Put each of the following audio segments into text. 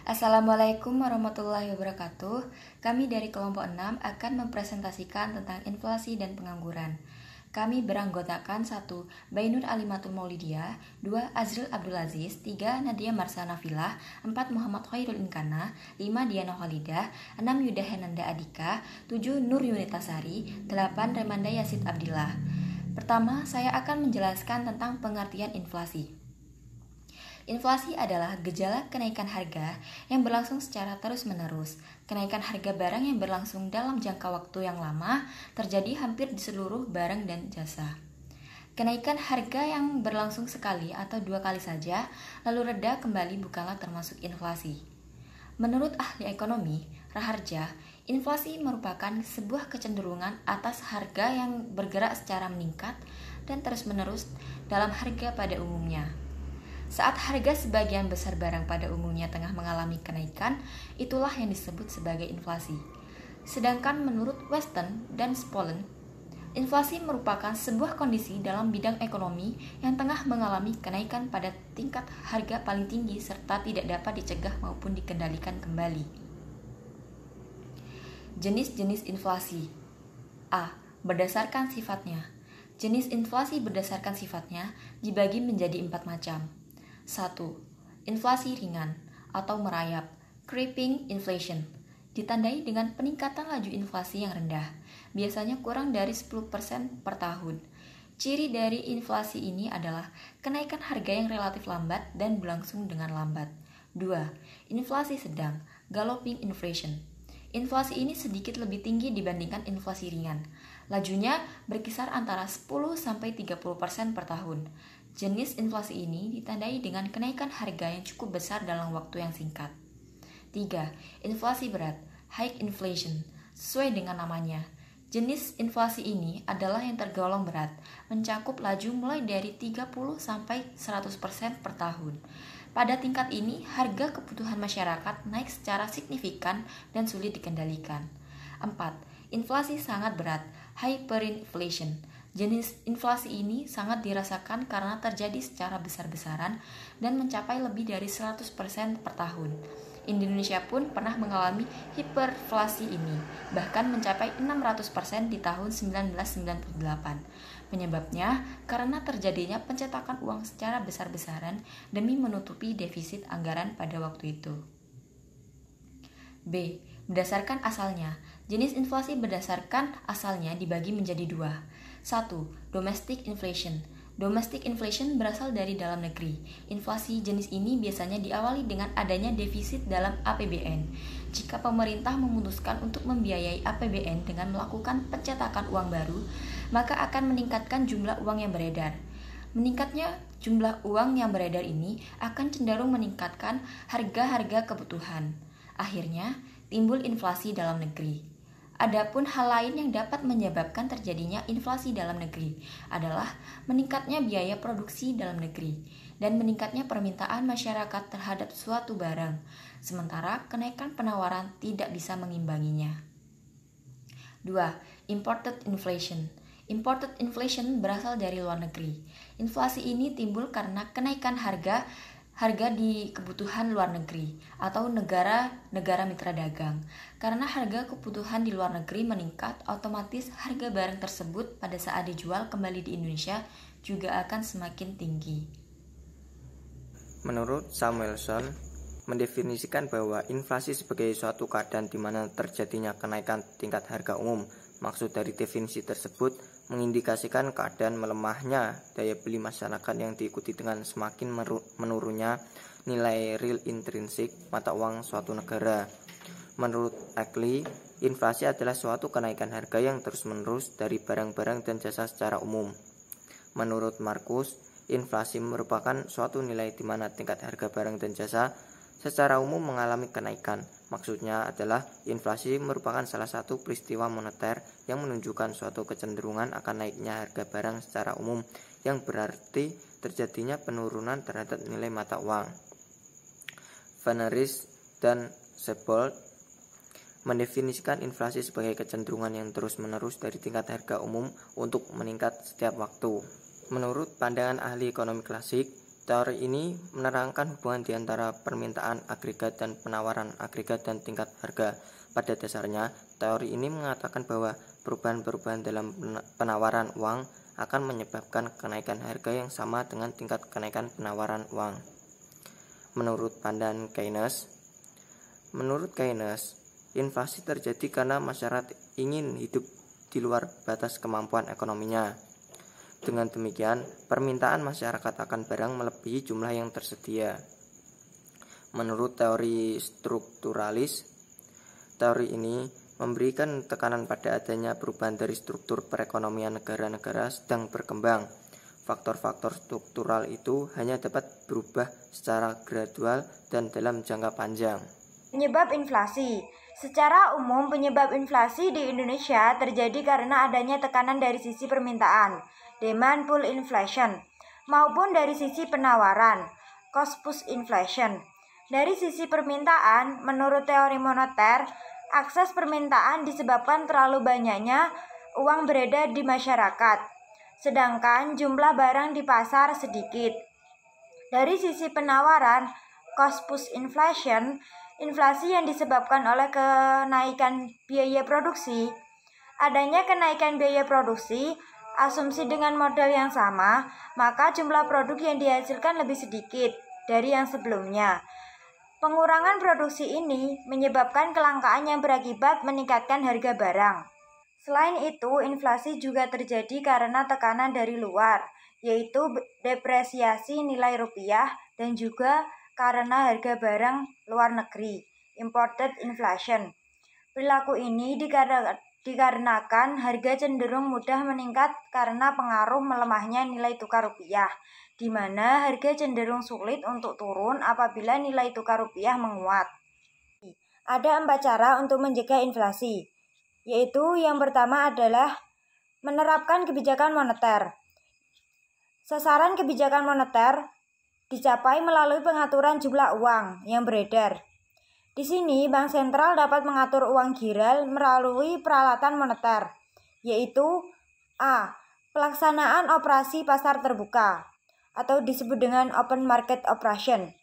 Assalamualaikum warahmatullahi wabarakatuh. Kami dari kelompok 6 akan mempresentasikan tentang inflasi dan pengangguran. Kami beranggotakan 1. Bainur Alimatul Maulidiyah, 2. Azril Abdul Aziz, 3. Nadia Marsana Filah, 4. Muhammad Khairul Inkana, 5. Diana Khalidah, 6. Yuda Henanda Adika, 7. Nur Yunitasari, 8. Remanda Yasid Abdillah. Pertama, saya akan menjelaskan tentang pengertian inflasi. Inflasi adalah gejala kenaikan harga yang berlangsung secara terus-menerus. Kenaikan harga barang yang berlangsung dalam jangka waktu yang lama terjadi hampir di seluruh barang dan jasa. Kenaikan harga yang berlangsung sekali atau 2 kali saja, lalu reda kembali bukanlah termasuk inflasi. Menurut ahli ekonomi, Raharja, inflasi merupakan sebuah kecenderungan atas harga yang bergerak secara meningkat dan terus-menerus dalam harga pada umumnya. Saat harga sebagian besar barang pada umumnya tengah mengalami kenaikan, itulah yang disebut sebagai inflasi. Sedangkan menurut Weston dan Spollen, inflasi merupakan sebuah kondisi dalam bidang ekonomi yang tengah mengalami kenaikan pada tingkat harga paling tinggi serta tidak dapat dicegah maupun dikendalikan kembali. Jenis-jenis inflasi. A. Berdasarkan sifatnya. Jenis inflasi berdasarkan sifatnya dibagi menjadi 4 macam. 1. Inflasi ringan atau merayap, creeping inflation, ditandai dengan peningkatan laju inflasi yang rendah, biasanya kurang dari 10% per tahun. Ciri dari inflasi ini adalah kenaikan harga yang relatif lambat dan berlangsung dengan lambat. 2. Inflasi sedang, galloping inflation. Inflasi ini sedikit lebih tinggi dibandingkan inflasi ringan. Lajunya berkisar antara 10-30% per tahun. Jenis inflasi ini ditandai dengan kenaikan harga yang cukup besar dalam waktu yang singkat. 3. Inflasi berat, high inflation. Sesuai dengan namanya, jenis inflasi ini adalah yang tergolong berat, mencakup laju mulai dari 30-100% per tahun. Pada tingkat ini, harga kebutuhan masyarakat naik secara signifikan dan sulit dikendalikan. 4. Inflasi sangat berat, hyperinflation. Jenis inflasi ini sangat dirasakan karena terjadi secara besar-besaran dan mencapai lebih dari 100% per tahun. Indonesia pun pernah mengalami hiperinflasi ini, bahkan mencapai 600% di tahun 1998. Penyebabnya karena terjadinya pencetakan uang secara besar-besaran demi menutupi defisit anggaran pada waktu itu. B. Berdasarkan asalnya. Jenis inflasi berdasarkan asalnya dibagi menjadi 2. 1. Domestic inflation. Domestic inflation berasal dari dalam negeri. Inflasi jenis ini biasanya diawali dengan adanya defisit dalam APBN. Jika pemerintah memutuskan untuk membiayai APBN dengan melakukan pencetakan uang baru, maka akan meningkatkan jumlah uang yang beredar. Meningkatnya jumlah uang yang beredar ini akan cenderung meningkatkan harga-harga kebutuhan. Akhirnya, timbul inflasi dalam negeri. Adapun hal lain yang dapat menyebabkan terjadinya inflasi dalam negeri adalah meningkatnya biaya produksi dalam negeri dan meningkatnya permintaan masyarakat terhadap suatu barang, sementara kenaikan penawaran tidak bisa mengimbanginya. 2. Imported inflation. Imported inflation berasal dari luar negeri. Inflasi ini timbul karena kenaikan harga di kebutuhan luar negeri atau negara mitra dagang. Karena harga kebutuhan di luar negeri meningkat, otomatis harga barang tersebut pada saat dijual kembali di Indonesia juga akan semakin tinggi. Menurut Samuelson, mendefinisikan bahwa inflasi sebagai suatu keadaan di mana terjadinya kenaikan tingkat harga umum. Maksud dari definisi tersebut mengindikasikan keadaan melemahnya daya beli masyarakat yang diikuti dengan semakin menurunnya nilai real intrinsik mata uang suatu negara. Menurut Ackley, inflasi adalah suatu kenaikan harga yang terus-menerus dari barang-barang dan jasa secara umum. Menurut Markus, inflasi merupakan suatu nilai di mana tingkat harga barang dan jasa secara umum mengalami kenaikan. Maksudnya adalah inflasi merupakan salah satu peristiwa moneter yang menunjukkan suatu kecenderungan akan naiknya harga barang secara umum yang berarti terjadinya penurunan terhadap nilai mata uang. Veneris dan Sebold mendefinisikan inflasi sebagai kecenderungan yang terus-menerus dari tingkat harga umum untuk meningkat setiap waktu. Menurut pandangan ahli ekonomi klasik, Teori ini menerangkan hubungan di antara permintaan agregat dan penawaran agregat dan tingkat harga. Pada dasarnya, teori ini mengatakan bahwa perubahan-perubahan dalam penawaran uang akan menyebabkan kenaikan harga yang sama dengan tingkat kenaikan penawaran uang. Menurut Keynes, inflasi terjadi karena masyarakat ingin hidup di luar batas kemampuan ekonominya. Dengan demikian, permintaan masyarakat akan barang melebihi jumlah yang tersedia. Menurut teori strukturalis, teori ini memberikan tekanan pada adanya perubahan dari struktur perekonomian negara-negara sedang berkembang. Faktor-faktor struktural itu hanya dapat berubah secara gradual dan dalam jangka panjang. Penyebab inflasi. Secara umum, penyebab inflasi di Indonesia terjadi karena adanya tekanan dari sisi permintaan, demand pull inflation, maupun dari sisi penawaran, cost push inflation. Dari sisi permintaan, menurut teori moneter, akses permintaan disebabkan terlalu banyaknya uang beredar di masyarakat, sedangkan jumlah barang di pasar sedikit. Dari sisi penawaran, cost push inflation, inflasi yang disebabkan oleh kenaikan biaya produksi. Adanya kenaikan biaya produksi, asumsi dengan modal yang sama, maka jumlah produk yang dihasilkan lebih sedikit dari yang sebelumnya. Pengurangan produksi ini menyebabkan kelangkaan yang berakibat meningkatkan harga barang. Selain itu, inflasi juga terjadi karena tekanan dari luar, yaitu depresiasi nilai rupiah dan juga karena harga barang luar negeri, imported inflation. Perilaku ini dikarenakan harga cenderung mudah meningkat karena pengaruh melemahnya nilai tukar rupiah, di mana harga cenderung sulit untuk turun apabila nilai tukar rupiah menguat. Ada 4 cara untuk mencegah inflasi, yaitu yang pertama adalah menerapkan kebijakan moneter. Sasaran kebijakan moneter dicapai melalui pengaturan jumlah uang yang beredar. Di sini, Bank Sentral dapat mengatur uang giral melalui peralatan moneter, yaitu A. Pelaksanaan operasi pasar terbuka, atau disebut dengan open market operation.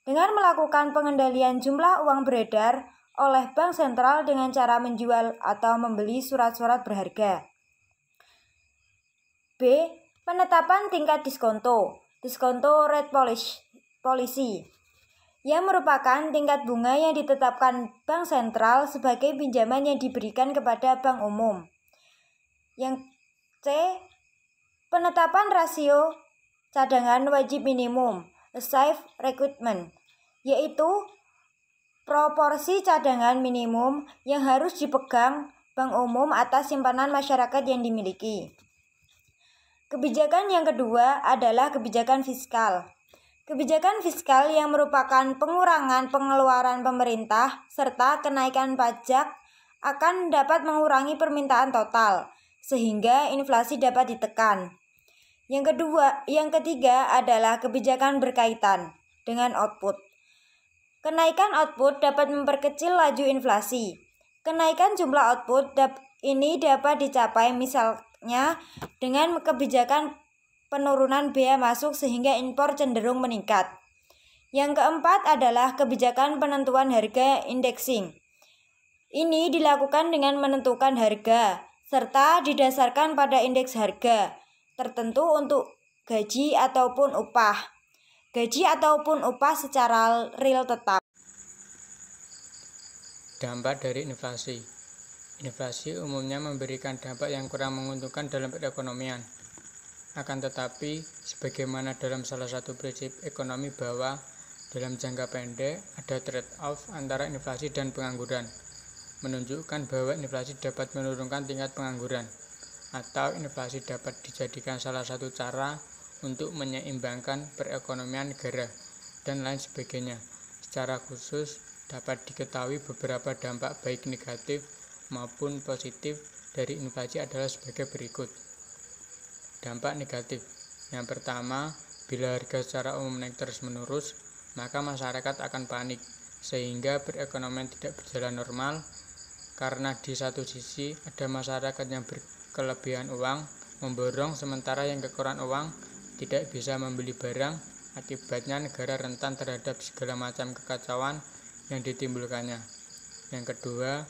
Dengan melakukan pengendalian jumlah uang beredar oleh Bank Sentral dengan cara menjual atau membeli surat-surat berharga. B. Penetapan tingkat diskonto rate policy, yang merupakan tingkat bunga yang ditetapkan Bank Sentral sebagai pinjaman yang diberikan kepada bank umum. Yang C. Penetapan rasio cadangan wajib minimum, a safe requirement, yaitu proporsi cadangan minimum yang harus dipegang bank umum atas simpanan masyarakat yang dimiliki. Kebijakan yang kedua adalah kebijakan fiskal. Kebijakan fiskal yang merupakan pengurangan pengeluaran pemerintah serta kenaikan pajak akan dapat mengurangi permintaan total, sehingga inflasi dapat ditekan. Yang ketiga adalah kebijakan berkaitan dengan output. Kenaikan output dapat memperkecil laju inflasi. Kenaikan jumlah output ini dapat dicapai misalnya dengan kebijakan penurunan bea masuk sehingga impor cenderung meningkat. Yang keempat adalah kebijakan penentuan harga indexing. Ini dilakukan dengan menentukan harga serta didasarkan pada indeks harga tertentu untuk gaji ataupun upah. Gaji ataupun upah secara real tetap. Dampak dari inflasi. Inflasi umumnya memberikan dampak yang kurang menguntungkan dalam perekonomian. Akan tetapi, sebagaimana dalam salah satu prinsip ekonomi bahwa dalam jangka pendek ada trade-off antara inflasi dan pengangguran, menunjukkan bahwa inflasi dapat menurunkan tingkat pengangguran, atau inflasi dapat dijadikan salah satu cara untuk menyeimbangkan perekonomian negara, dan lain sebagainya. Secara khusus, dapat diketahui beberapa dampak baik negatif maupun positif dari inflasi adalah sebagai berikut. Dampak negatif. Yang pertama, bila harga secara umum naik terus-menerus, maka masyarakat akan panik, sehingga perekonomian tidak berjalan normal, karena di satu sisi ada masyarakat yang berkelebihan uang, memborong, sementara yang kekurangan uang tidak bisa membeli barang, akibatnya negara rentan terhadap segala macam kekacauan yang ditimbulkannya. Yang kedua,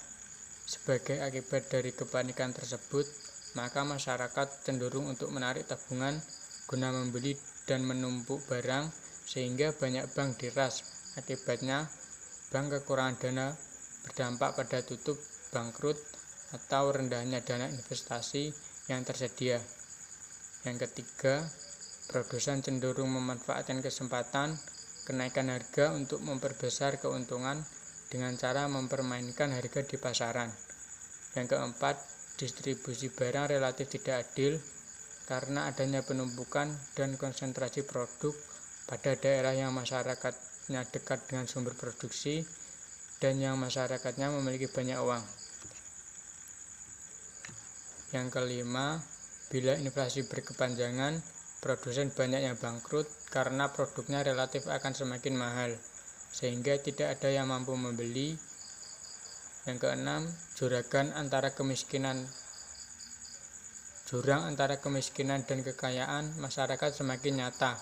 sebagai akibat dari kepanikan tersebut, maka masyarakat cenderung untuk menarik tabungan guna membeli dan menumpuk barang sehingga banyak bank diras. Akibatnya, bank kekurangan dana berdampak pada tutup, bangkrut, atau rendahnya dana investasi yang tersedia. Yang ketiga, produsen cenderung memanfaatkan kesempatan kenaikan harga untuk memperbesar keuntungan dengan cara mempermainkan harga di pasaran. Yang keempat, distribusi barang relatif tidak adil karena adanya penumpukan dan konsentrasi produk pada daerah yang masyarakatnya dekat dengan sumber produksi dan yang masyarakatnya memiliki banyak uang. Yang kelima, bila inflasi berkepanjangan, produsen banyak yang bangkrut karena produknya relatif akan semakin mahal, sehingga tidak ada yang mampu membeli. Yang keenam, jurang antara kemiskinan dan kekayaan masyarakat semakin nyata,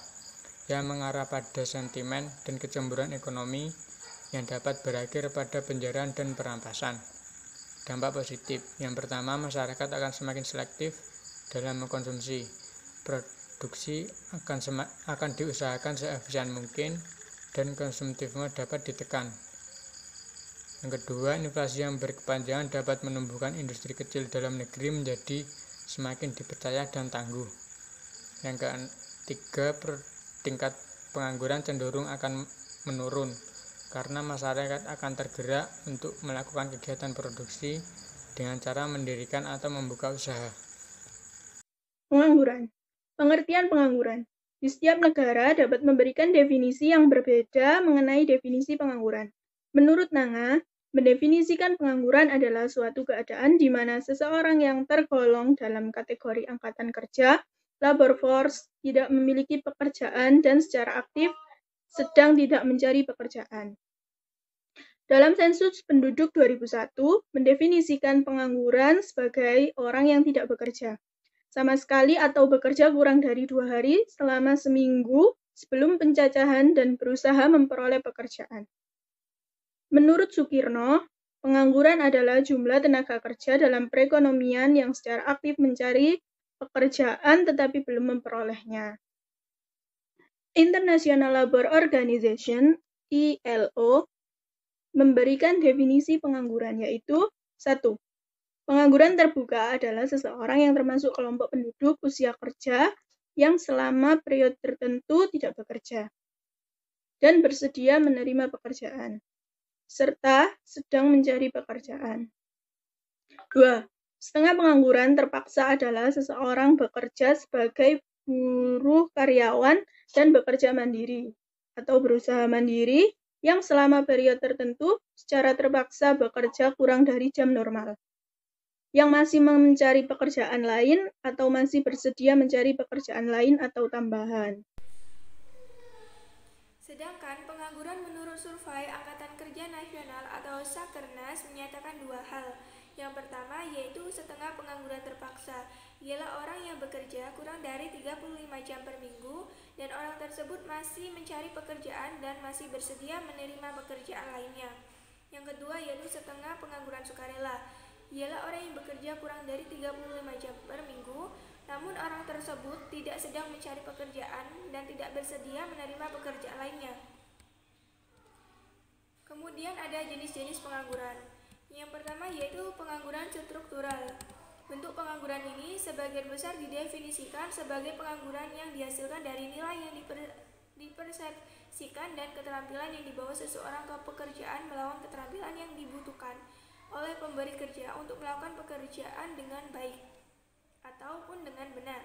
yang mengarah pada sentimen dan kecemburuan ekonomi yang dapat berakhir pada penjarahan dan perampasan. Dampak positif, yang pertama, masyarakat akan semakin selektif dalam mengkonsumsi. Produksi akan diusahakan seefisien mungkin dan konsumtivisme dapat ditekan. Yang kedua, inflasi yang berkepanjangan dapat menumbuhkan industri kecil dalam negeri menjadi semakin dipercaya dan tangguh. Yang ketiga, tingkat pengangguran cenderung akan menurun karena masyarakat akan tergerak untuk melakukan kegiatan produksi dengan cara mendirikan atau membuka usaha. Pengangguran. Pengertian pengangguran. Di setiap negara dapat memberikan definisi yang berbeda mengenai definisi pengangguran. Menurut Nanga, mendefinisikan pengangguran adalah suatu keadaan di mana seseorang yang tergolong dalam kategori angkatan kerja, labor force, tidak memiliki pekerjaan dan secara aktif sedang tidak mencari pekerjaan. Dalam sensus penduduk 2001, mendefinisikan pengangguran sebagai orang yang tidak bekerja sama sekali atau bekerja kurang dari 2 hari selama seminggu sebelum pencacahan dan berusaha memperoleh pekerjaan. Menurut Sukirno, pengangguran adalah jumlah tenaga kerja dalam perekonomian yang secara aktif mencari pekerjaan tetapi belum memperolehnya. International Labour Organization, ILO, memberikan definisi pengangguran, yaitu 1. Pengangguran terbuka adalah seseorang yang termasuk kelompok penduduk usia kerja yang selama periode tertentu tidak bekerja dan bersedia menerima pekerjaan, serta sedang mencari pekerjaan. 2. Setengah pengangguran terpaksa adalah seseorang bekerja sebagai buruh karyawan dan bekerja mandiri atau berusaha mandiri yang selama periode tertentu secara terpaksa bekerja kurang dari jam normal, yang masih mencari pekerjaan lain atau masih bersedia mencari pekerjaan lain atau tambahan. Sedangkan pengangguran menurut survei Angkatan Kerja Nasional atau Sakernas menyatakan 2 hal. Yang pertama yaitu setengah pengangguran terpaksa, ialah orang yang bekerja kurang dari 35 jam per minggu dan orang tersebut masih mencari pekerjaan dan masih bersedia menerima pekerjaan lainnya. Yang kedua yaitu setengah pengangguran sukarela, ialah orang yang bekerja kurang dari 35 jam per minggu, namun orang tersebut tidak sedang mencari pekerjaan dan tidak bersedia menerima pekerjaan lainnya. Kemudian ada jenis-jenis pengangguran. Yang pertama yaitu pengangguran struktural. Bentuk pengangguran ini sebagian besar didefinisikan sebagai pengangguran yang dihasilkan dari nilai yang dipersepsikan dan keterampilan yang dibawa seseorang ke pekerjaan melawan keterampilan yang dibutuhkan oleh pemberi kerja untuk melakukan pekerjaan dengan baik ataupun dengan benar.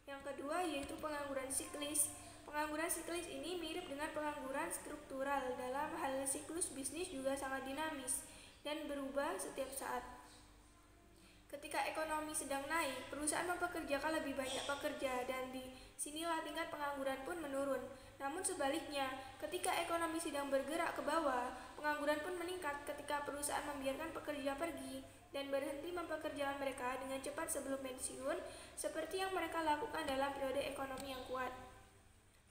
Yang kedua yaitu pengangguran siklis. Pengangguran siklis ini mirip dengan pengangguran struktural. Dalam hal siklus bisnis juga sangat dinamis dan berubah setiap saat. Ketika ekonomi sedang naik, perusahaan mempekerjakan lebih banyak pekerja dan di sinilah tingkat pengangguran pun menurun. Namun sebaliknya, ketika ekonomi sedang bergerak ke bawah, pengangguran pun meningkat ketika perusahaan membiarkan pekerja pergi dan berhenti mempekerjakan mereka dengan cepat sebelum pensiun, seperti yang mereka lakukan dalam periode ekonomi yang kuat.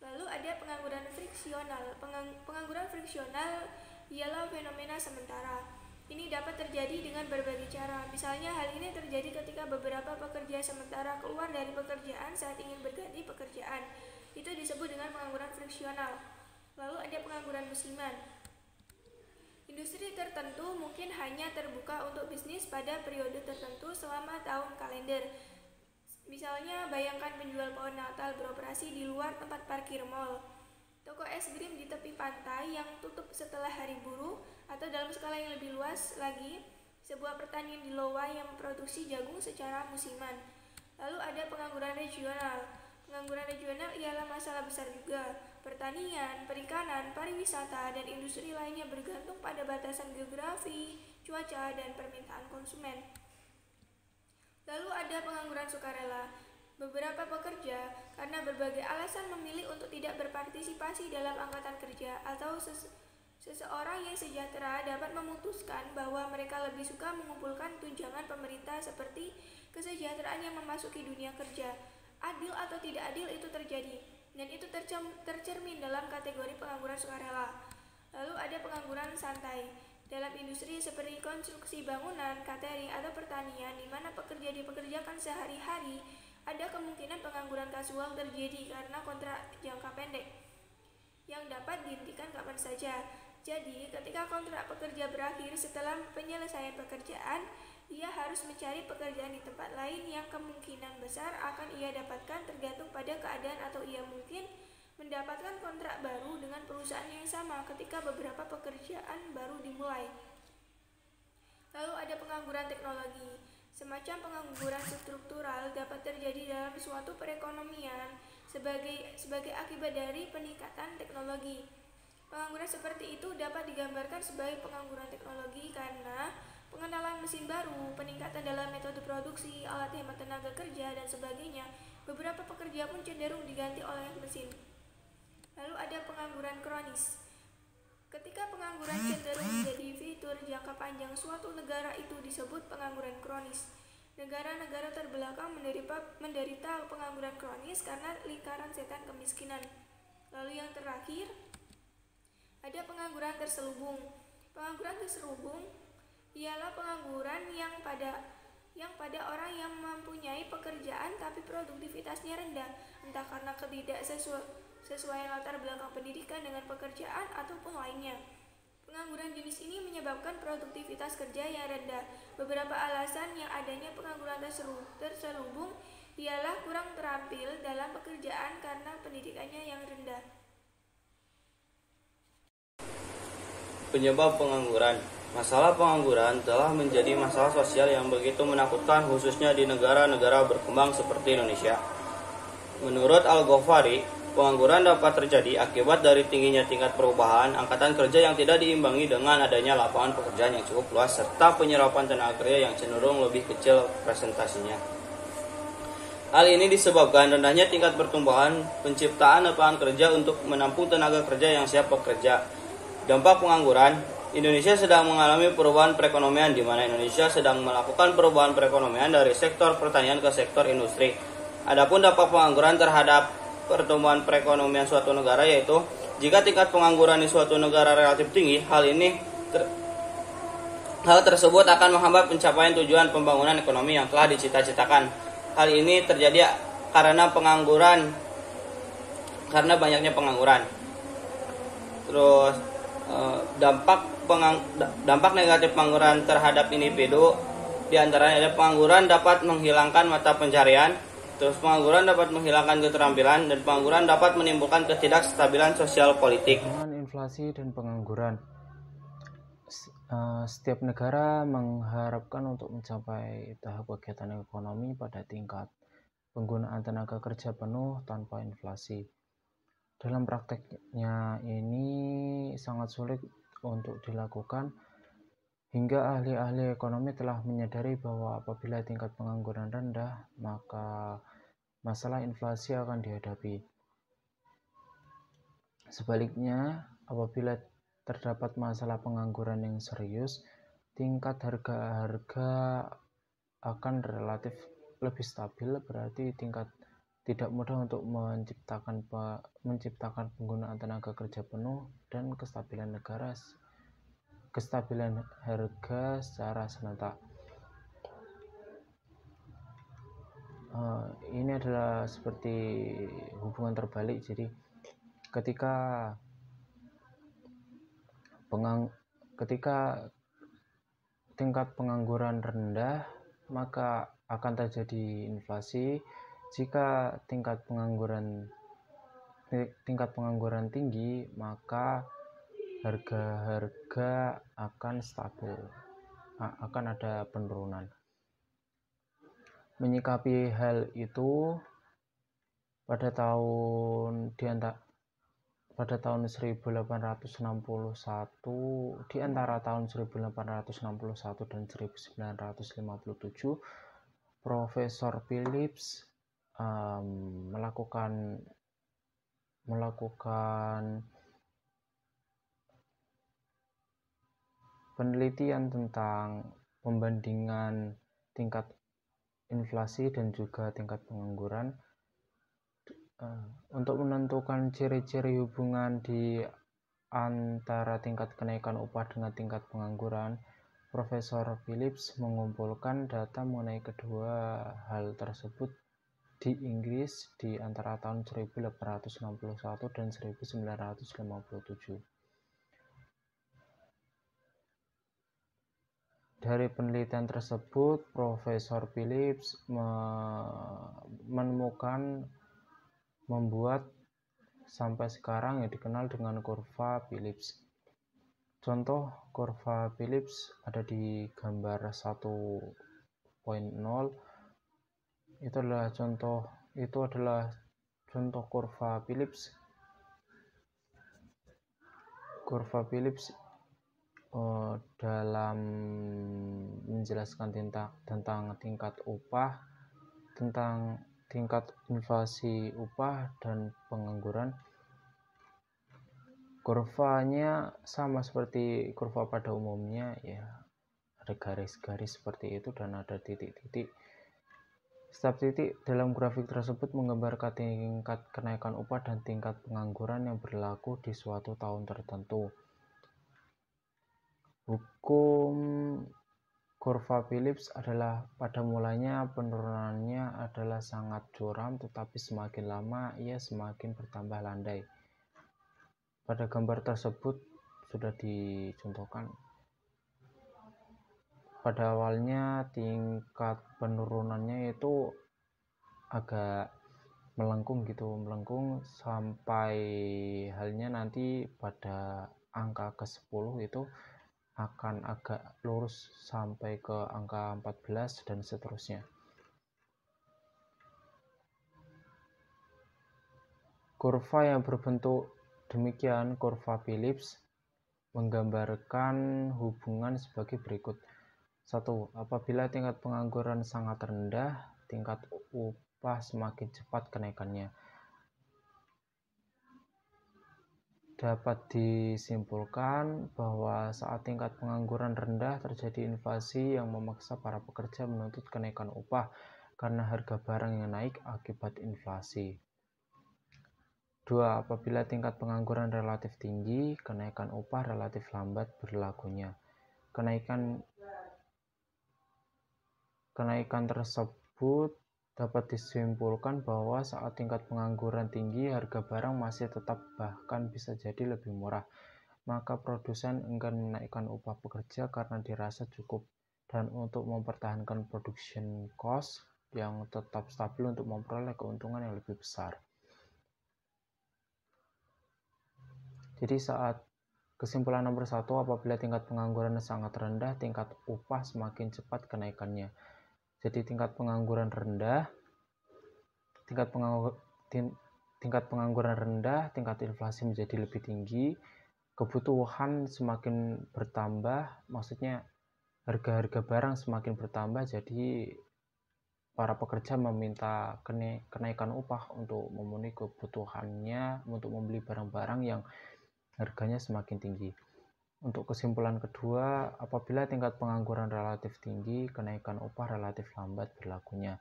Lalu ada pengangguran friksional. Pengangguran friksional ialah fenomena sementara. Ini dapat terjadi dengan berbagai cara. Misalnya hal ini terjadi ketika beberapa pekerja sementara keluar dari pekerjaan saat ingin berganti pekerjaan. Itu disebut dengan pengangguran friksional. Lalu ada pengangguran musiman. Industri tertentu mungkin hanya terbuka untuk bisnis pada periode tertentu selama tahun kalender. Misalnya, bayangkan penjual pohon Natal beroperasi di luar tempat parkir mal, toko es krim di tepi pantai yang tutup setelah hari buruh, atau dalam skala yang lebih luas lagi, sebuah pertanian di Lowa yang memproduksi jagung secara musiman. Lalu ada pengangguran regional. Pengangguran regional ialah masalah besar juga. Pertanian, perikanan, pariwisata, dan industri lainnya bergantung pada batasan geografi, cuaca, dan permintaan konsumen. Lalu ada pengangguran sukarela. Beberapa pekerja karena berbagai alasan memilih untuk tidak berpartisipasi dalam angkatan kerja, atau seseorang yang sejahtera dapat memutuskan bahwa mereka lebih suka mengumpulkan tunjangan pemerintah seperti kesejahteraan yang memasuki dunia kerja. Adil atau tidak adil itu terjadi, dan itu tercermin dalam kategori pengangguran sukarela. Lalu ada pengangguran santai. Dalam industri seperti konstruksi bangunan, catering, atau pertanian, di mana pekerja dipekerjakan sehari-hari, ada kemungkinan pengangguran kasual terjadi karena kontrak jangka pendek yang dapat dihentikan kapan saja. Jadi, ketika kontrak pekerja berakhir setelah penyelesaian pekerjaan, ia harus mencari pekerjaan di tempat lain yang kemungkinan besar akan ia dapatkan tergantung pada keadaan, atau ia mungkin mendapatkan kontrak baru dengan perusahaan yang sama ketika beberapa pekerjaan baru dimulai. Lalu ada pengangguran teknologi. Semacam pengangguran struktural dapat terjadi dalam suatu perekonomian sebagai akibat dari peningkatan teknologi. Pengangguran seperti itu dapat digambarkan sebagai pengangguran teknologi karena pengenalan mesin baru, peningkatan dalam metode produksi, alat hemat tenaga kerja, dan sebagainya. Beberapa pekerja pun cenderung diganti oleh mesin. Lalu ada pengangguran kronis. Ketika pengangguran cenderung menjadi fitur jangka panjang suatu negara, itu disebut pengangguran kronis. Negara-negara terbelakang menderita pengangguran kronis karena lingkaran setan kemiskinan. Lalu yang terakhir, ada pengangguran terselubung. Pengangguran terselubung ialah pengangguran yang pada orang yang mempunyai pekerjaan tapi produktivitasnya rendah, entah karena ketidaksesuaian latar belakang pendidikan dengan pekerjaan ataupun lainnya. Pengangguran jenis ini menyebabkan produktivitas kerja yang rendah. Beberapa alasan yang adanya pengangguran terselubung ialah kurang terampil dalam pekerjaan karena pendidikannya yang rendah. Penyebab pengangguran. Masalah pengangguran telah menjadi masalah sosial yang begitu menakutkan, khususnya di negara-negara berkembang seperti Indonesia. Menurut Al-Ghafari, pengangguran dapat terjadi akibat dari tingginya tingkat perubahan angkatan kerja yang tidak diimbangi dengan adanya lapangan pekerjaan yang cukup luas serta penyerapan tenaga kerja yang cenderung lebih kecil presentasinya. Hal ini disebabkan rendahnya tingkat pertumbuhan penciptaan lapangan kerja untuk menampung tenaga kerja yang siap bekerja. Dampak pengangguran. Indonesia sedang mengalami perubahan perekonomian, di mana Indonesia sedang melakukan perubahan perekonomian dari sektor pertanian ke sektor industri. Adapun dampak pengangguran terhadap pertumbuhan perekonomian suatu negara, yaitu jika tingkat pengangguran di suatu negara relatif tinggi, hal tersebut akan menghambat pencapaian tujuan pembangunan ekonomi yang telah dicita-citakan. Hal ini terjadi karena banyaknya pengangguran. Terus dampak negatif pengangguran terhadap individu, diantaranya ada pengangguran dapat menghilangkan mata pencarian, terus pengangguran dapat menghilangkan keterampilan, dan pengangguran dapat menimbulkan ketidakstabilan sosial politik. Dengan inflasi dan pengangguran, setiap negara mengharapkan untuk mencapai tahap kegiatan ekonomi pada tingkat penggunaan tenaga kerja penuh tanpa inflasi. Dalam prakteknya ini sangat sulit untuk dilakukan, hingga ahli-ahli ekonomi telah menyadari bahwa apabila tingkat pengangguran rendah, maka masalah inflasi akan dihadapi. Sebaliknya, apabila terdapat masalah pengangguran yang serius, tingkat harga akan relatif lebih stabil, berarti tidak mudah untuk menciptakan penggunaan tenaga kerja penuh dan kestabilan harga secara serentak. Ini adalah seperti hubungan terbalik. Jadi ketika tingkat pengangguran rendah, maka akan terjadi inflasi. Jika tingkat pengangguran tinggi, maka harga-harga akan stabil, akan ada penurunan. Menyikapi hal itu, pada tahun 1861, di antara tahun 1861 dan 1957, Profesor Phillips melakukan penelitian tentang pembandingan tingkat inflasi dan juga tingkat pengangguran untuk menentukan ciri-ciri hubungan di antara tingkat kenaikan upah dengan tingkat pengangguran. Profesor Phillips mengumpulkan data mengenai kedua hal tersebut di Inggris di antara tahun 1861 dan 1957. Dari penelitian tersebut, Profesor Phillips membuat sampai sekarang yang dikenal dengan kurva Phillips. Contoh kurva Phillips ada di gambar 1.0. Itu adalah contoh kurva Phillips. Kurva Phillips dalam menjelaskan tentang tingkat upah, tentang tingkat inflasi upah dan pengangguran. Kurvanya sama seperti kurva pada umumnya, ya, ada garis-garis seperti itu dan ada titik-titik. Setiap titik dalam grafik tersebut menggambarkan tingkat kenaikan upah dan tingkat pengangguran yang berlaku di suatu tahun tertentu. Hukum kurva Phillips adalah pada mulanya penurunannya adalah sangat curam, tetapi semakin lama ia semakin bertambah landai. Pada gambar tersebut sudah dicontohkan. Pada awalnya tingkat penurunannya itu agak melengkung sampai halnya nanti pada angka ke-10 itu akan agak lurus sampai ke angka 14 dan seterusnya. Kurva yang berbentuk demikian, kurva Phillips, menggambarkan hubungan sebagai berikut. 1. Apabila tingkat pengangguran sangat rendah, tingkat upah semakin cepat kenaikannya. Dapat disimpulkan bahwa saat tingkat pengangguran rendah terjadi inflasi yang memaksa para pekerja menuntut kenaikan upah karena harga barang yang naik akibat inflasi. 2. Apabila tingkat pengangguran relatif tinggi, kenaikan upah relatif lambat berlakunya. Kenaikan tersebut dapat disimpulkan bahwa saat tingkat pengangguran tinggi, harga barang masih tetap bahkan bisa jadi lebih murah. Maka produsen enggan menaikkan upah pekerja karena dirasa cukup dan untuk mempertahankan production cost yang tetap stabil untuk memperoleh keuntungan yang lebih besar. Jadi kesimpulan nomor 1, apabila tingkat pengangguran sangat rendah, tingkat upah semakin cepat kenaikannya. Jadi tingkat pengangguran rendah, tingkat pengangguran rendah, tingkat inflasi menjadi lebih tinggi, kebutuhan semakin bertambah, maksudnya harga-harga barang semakin bertambah, jadi para pekerja meminta kenaikan upah untuk memenuhi kebutuhannya, untuk membeli barang-barang yang harganya semakin tinggi. Untuk kesimpulan kedua, apabila tingkat pengangguran relatif tinggi, kenaikan upah relatif lambat berlakunya.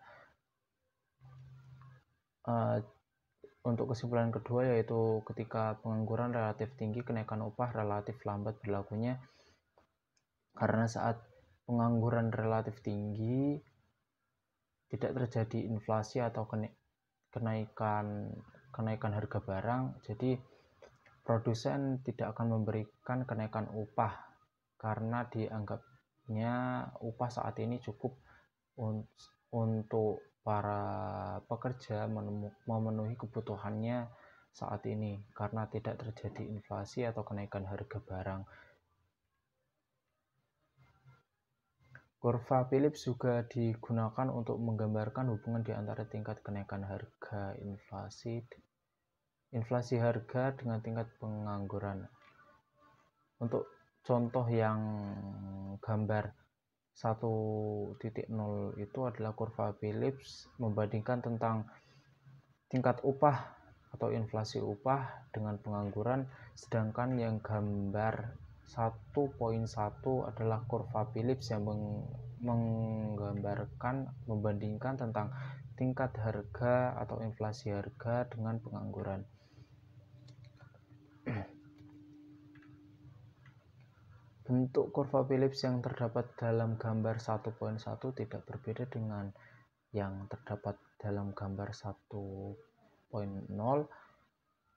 Untuk kesimpulan kedua yaitu ketika pengangguran relatif tinggi, kenaikan upah relatif lambat berlakunya. Karena saat pengangguran relatif tinggi, tidak terjadi inflasi atau kenaikan harga barang, jadi produsen tidak akan memberikan kenaikan upah karena dianggapnya upah saat ini cukup untuk para pekerja memenuhi kebutuhannya saat ini karena tidak terjadi inflasi atau kenaikan harga barang. Kurva Phillips juga digunakan untuk menggambarkan hubungan di antara tingkat kenaikan harga inflasi harga dengan tingkat pengangguran. Untuk contoh yang gambar 1.0 itu adalah kurva Phillips membandingkan tentang tingkat upah atau inflasi upah dengan pengangguran, sedangkan yang gambar 1.1 adalah kurva Phillips yang membandingkan tentang tingkat harga atau inflasi harga dengan pengangguran. Bentuk kurva Phillips yang terdapat dalam gambar 1.1 tidak berbeda dengan yang terdapat dalam gambar 1.0.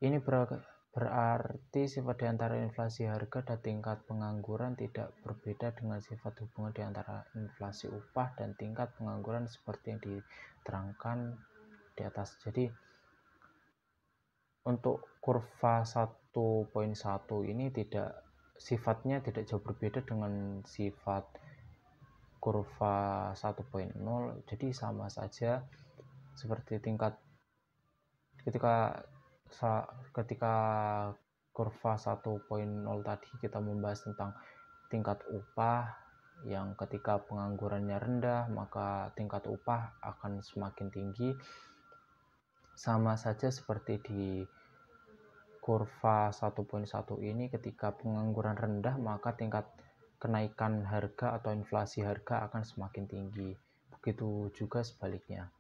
Ini berarti sifat di antara inflasi harga dan tingkat pengangguran tidak berbeda dengan sifat hubungan di antara inflasi upah dan tingkat pengangguran seperti yang diterangkan di atas. Jadi untuk kurva 1.1 ini sifatnya tidak jauh berbeda dengan sifat kurva 1.0, jadi sama saja seperti ketika kurva 1.0 tadi kita membahas tentang tingkat upah yang ketika penganggurannya rendah maka tingkat upah akan semakin tinggi. Sama saja seperti di kurva 1.1 ini, ketika pengangguran rendah maka tingkat kenaikan harga atau inflasi harga akan semakin tinggi. Begitu juga sebaliknya.